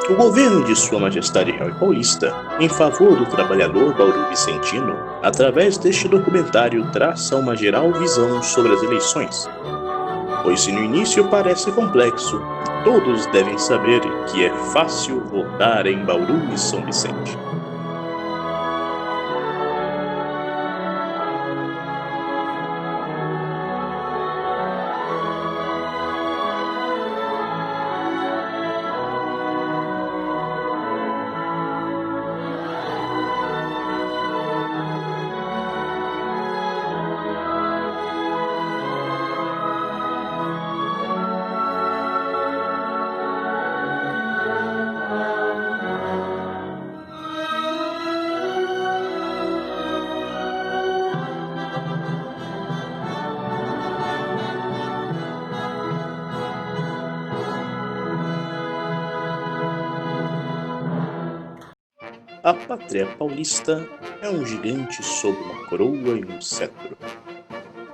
O governo de Sua Majestade Real e Paulista, em favor do trabalhador bauru-vicentino, através deste documentário traça uma geral visão sobre as eleições. Pois se no início parece complexo, todos devem saber que é fácil votar em Bauru e São Vicente. A pátria paulista é um gigante sob uma coroa e um cetro.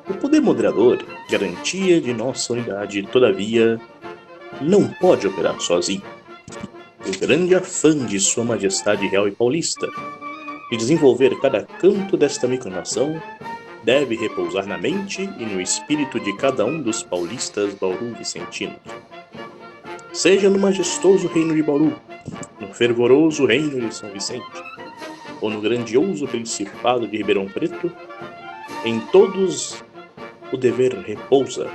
O poder moderador, garantia de nossa unidade, todavia, não pode operar sozinho. O grande afã de Sua Majestade Real e Paulista de desenvolver cada canto desta micronação deve repousar na mente e no espírito de cada um dos paulistas bauru-vicentinos. Seja no majestoso reino de Bauru, no fervoroso reino de São Vicente, ou no grandioso principado de Ribeirão Preto, em todos o dever repousa.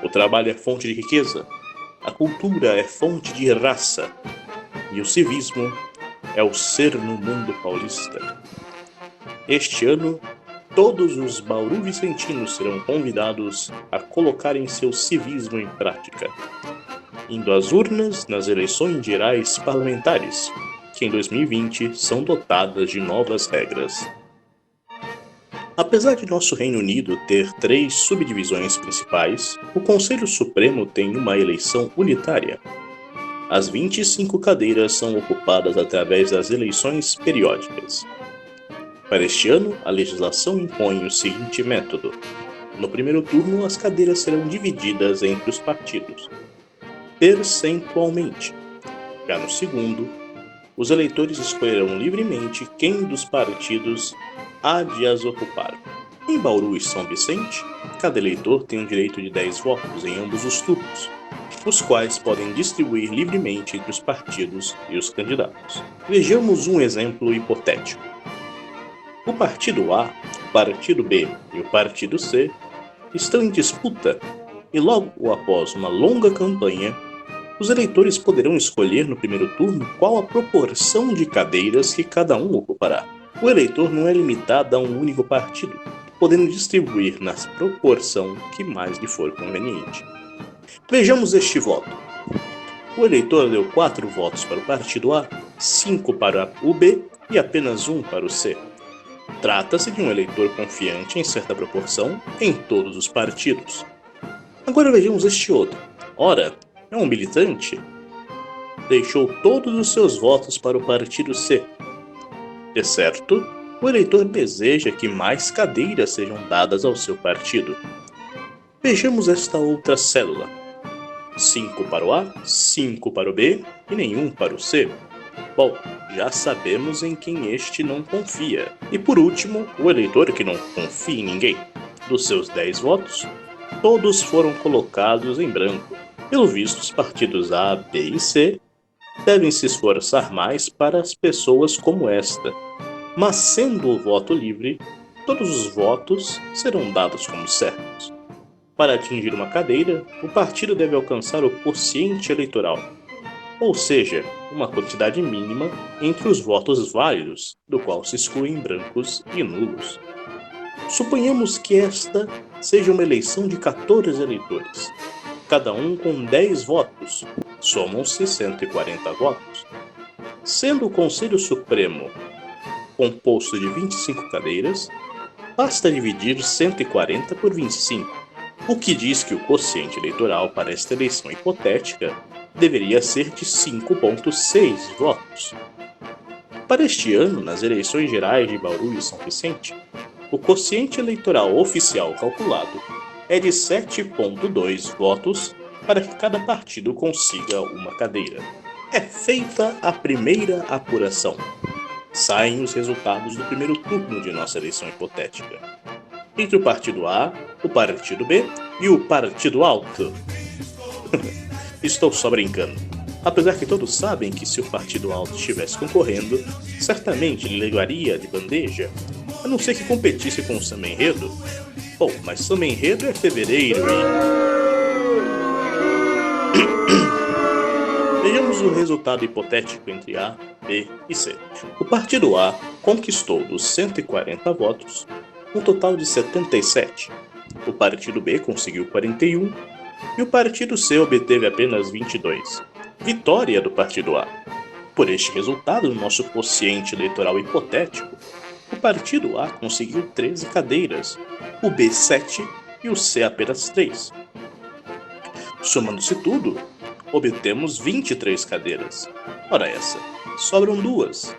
O trabalho é fonte de riqueza, a cultura é fonte de raça, e o civismo é o ser no mundo paulista. Este ano, todos os bauru-vicentinos serão convidados a colocarem seu civismo em prática, indo às urnas nas eleições gerais parlamentares, que em 2020 são dotadas de novas regras. Apesar de nosso Reino Unido ter 3 subdivisões principais, o Conselho Supremo tem uma eleição unitária. As 25 cadeiras são ocupadas através das eleições periódicas. Para este ano, a legislação impõe o seguinte método. No primeiro turno, as cadeiras serão divididas entre os partidos, percentualmente. Já no segundo, os eleitores escolherão livremente quem dos partidos há de as ocupar. Em Bauru e São Vicente, cada eleitor tem o direito de 10 votos em ambos os turnos, os quais podem distribuir livremente entre os partidos e os candidatos. Vejamos um exemplo hipotético. O partido A, o partido B e o partido C estão em disputa e logo após uma longa campanha, os eleitores poderão escolher no primeiro turno qual a proporção de cadeiras que cada um ocupará. O eleitor não é limitado a um único partido, podendo distribuir na proporção que mais lhe for conveniente. Vejamos este voto. O eleitor deu 4 votos para o partido A, 5 para o B e apenas 1 para o C. Trata-se de um eleitor confiante em certa proporção em todos os partidos. Agora vejamos este outro. Ora, é um militante? Deixou todos os seus votos para o partido C. De certo, o eleitor deseja que mais cadeiras sejam dadas ao seu partido. Vejamos esta outra cédula. 5 para o A, 5 para o B e nenhum para o C. Bom, já sabemos em quem este não confia. E por último, o eleitor que não confia em ninguém. Dos seus 10 votos, todos foram colocados em branco. Pelo visto, os partidos A, B e C devem se esforçar mais para as pessoas como esta. Mas sendo o voto livre, todos os votos serão dados como certos. Para atingir uma cadeira, o partido deve alcançar o quociente eleitoral, ou seja, uma quantidade mínima entre os votos válidos, do qual se excluem brancos e nulos. Suponhamos que esta seja uma eleição de 14 eleitores, cada um com 10 votos, somam-se 140 votos. Sendo o Conselho Supremo composto de 25 cadeiras, basta dividir 140 por 25, o que diz que o quociente eleitoral para esta eleição hipotética deveria ser de 5,6 votos. Para este ano, nas eleições gerais de Bauru e São Vicente, o quociente eleitoral oficial calculado é de 7,2 votos para que cada partido consiga uma cadeira. É feita a primeira apuração. Saem os resultados do primeiro turno de nossa eleição hipotética. Entre o Partido A, o Partido B e o Partido Alto. Estou só brincando. Apesar que todos sabem que se o Partido Alto estivesse concorrendo, certamente ele levaria de bandeja, a não ser que competisse com o Samba Enredo. Bom, mas Samba Enredo é fevereiro e... Vejamos o resultado hipotético entre A, B e C. O Partido A conquistou dos 140 votos um total de 77. O Partido B conseguiu 41 e o Partido C obteve apenas 22. Vitória do Partido A. Por este resultado do nosso quociente eleitoral hipotético, o Partido A conseguiu 13 cadeiras, o B 7 e o C apenas 3. Somando-se tudo, obtemos 23 cadeiras. Ora essa, sobram 2.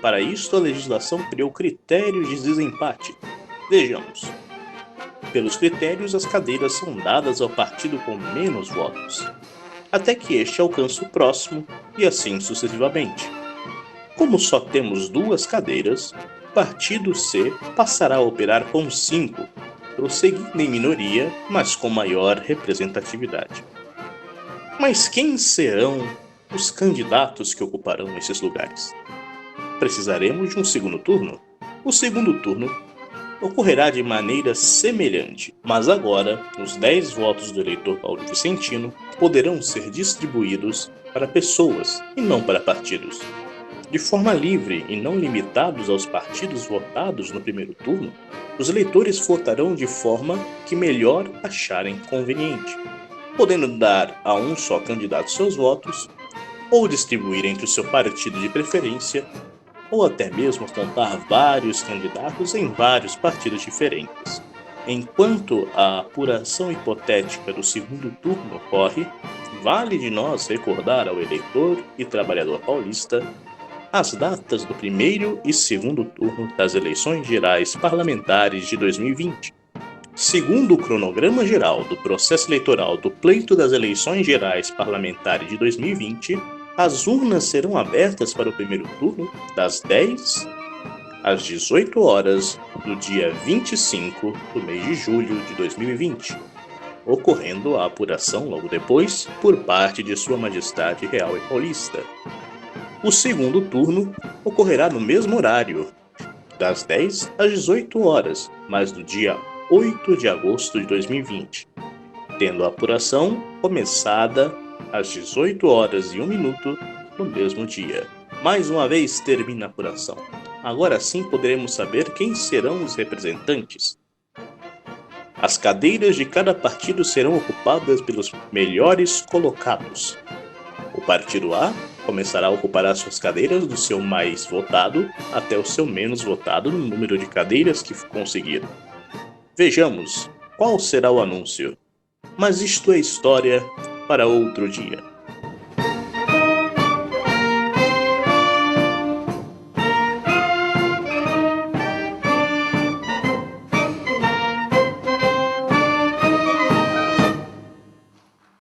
Para isto, a legislação criou critérios de desempate. Vejamos. Pelos critérios, as cadeiras são dadas ao partido com menos votos, até que este alcance o próximo e assim sucessivamente. Como só temos 2 cadeiras, o partido C passará a operar com 5, prosseguindo em minoria, mas com maior representatividade. Mas quem serão os candidatos que ocuparão esses lugares? Precisaremos de um segundo turno? O segundo turno ocorrerá de maneira semelhante, mas agora os 10 votos do eleitor Paulo Vicentino poderão ser distribuídos para pessoas e não para partidos. De forma livre e não limitados aos partidos votados no primeiro turno, os eleitores votarão de forma que melhor acharem conveniente, podendo dar a um só candidato seus votos, ou distribuir entre o seu partido de preferência, ou até mesmo contar vários candidatos em vários partidos diferentes. Enquanto a apuração hipotética do segundo turno ocorre, vale de nós recordar ao eleitor e trabalhador paulista as datas do primeiro e segundo turno das eleições gerais parlamentares de 2020. Segundo o cronograma geral do processo eleitoral do pleito das eleições gerais parlamentares de 2020, as urnas serão abertas para o primeiro turno das 10 às 18 horas do dia 25 do mês de julho de 2020, ocorrendo a apuração logo depois por parte de Sua Majestade Real e Paulista. O segundo turno ocorrerá no mesmo horário, das 10 às 18 horas, mas do dia 8 de agosto de 2020, tendo a apuração começada às 18 horas e 1 minuto no mesmo dia. Mais uma vez termina a apuração. Agora sim poderemos saber quem serão os representantes. As cadeiras de cada partido serão ocupadas pelos melhores colocados. O Partido A começará a ocupar as suas cadeiras do seu mais votado até o seu menos votado no número de cadeiras que conseguiram. Vejamos qual será o anúncio. Mas isto é história para outro dia.